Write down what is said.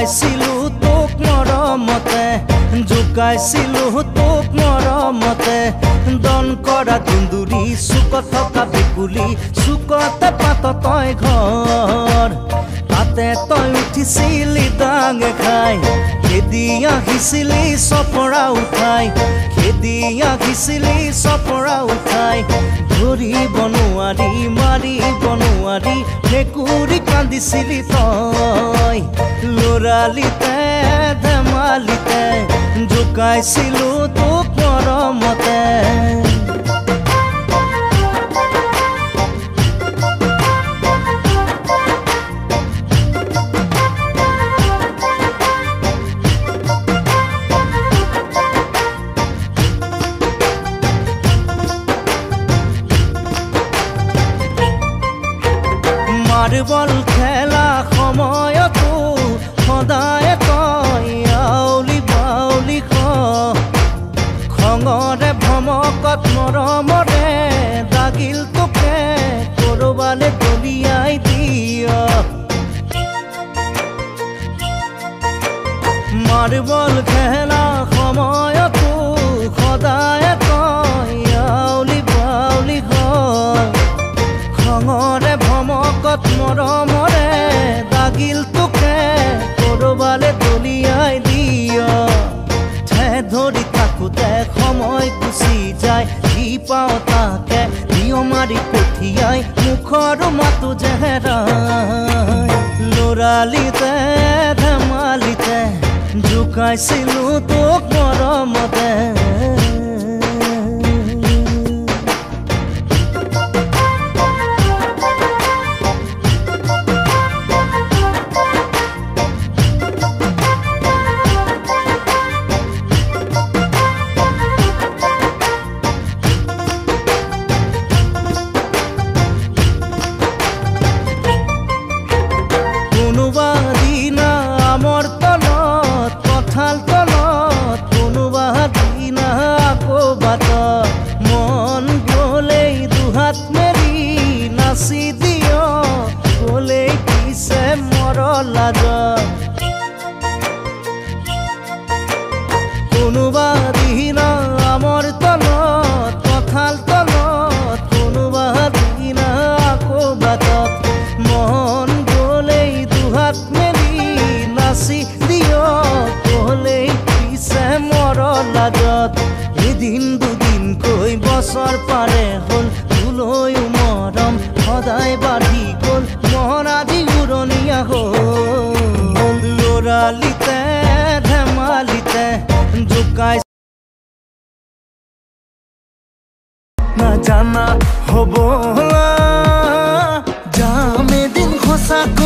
জোকাইছিলো তোক মৰমতে জোকাইছিলো তোক মৰমতে দন কৰা দুন্দুৰি চুকত থকা বিকুলি চুকতে পাত তই ঘৰ তাতে তই উঠিছিলি ডাঙে খাই খেদি আহিছিলি চপৰা উঠাই খেদি আহিছিলি চপৰা উঠাই ধৰিব নোৱাৰি মাৰিব নোৱাৰি মেকুৰী কান্দিছিলি তই লৰালিতে ধেমালিতে জোকাইছিলো তোক মৰমতে মাৰ্বল খেলা সময়তো সদায় কয় আউলি বাউলি খঙৰে ভমকত মৰমৰে দাগিল তোকে কৰবালে দলিয়াই দিয় মাৰ্বল খেলা সময়তো সদায় কয় আউলি বাউলি খঙৰে ভমকত মৰমৰে দাগিল তোকে কৰবালে দলিয়াই দিয় ঠে ধৰি থাকোতে সময় গুচি যায় যি পাওঁ তাকে দিয় মাৰি কঠিয়াই মুখৰ মাতো জেহেৰাই লৰালিতে ধেমালিতে জোকাইছিলো তোক মৰমতে মন গলেই দুহাত মেলি নাচি দিয় গলেই পিছে মৰ লাজত কোনোবা দিনা আমৰ তলত কঁঠাল তলত কোনোবা দিনা আকৌ বাটত মন গলেই দুহাত মেলি নাচি দিয় গলেই পিছে মৰ লাজত এদিন দুদিনকৈ বছৰ পাৰে হ'ল তোলৈও মৰম সদায় বাঢ়ি গ'ল মন আজি উৰণীয়া হ'ল লৰালিতে ধেমালিতে জোকাই নাজানা হ'ব যাম এদিন সঁচাকৈ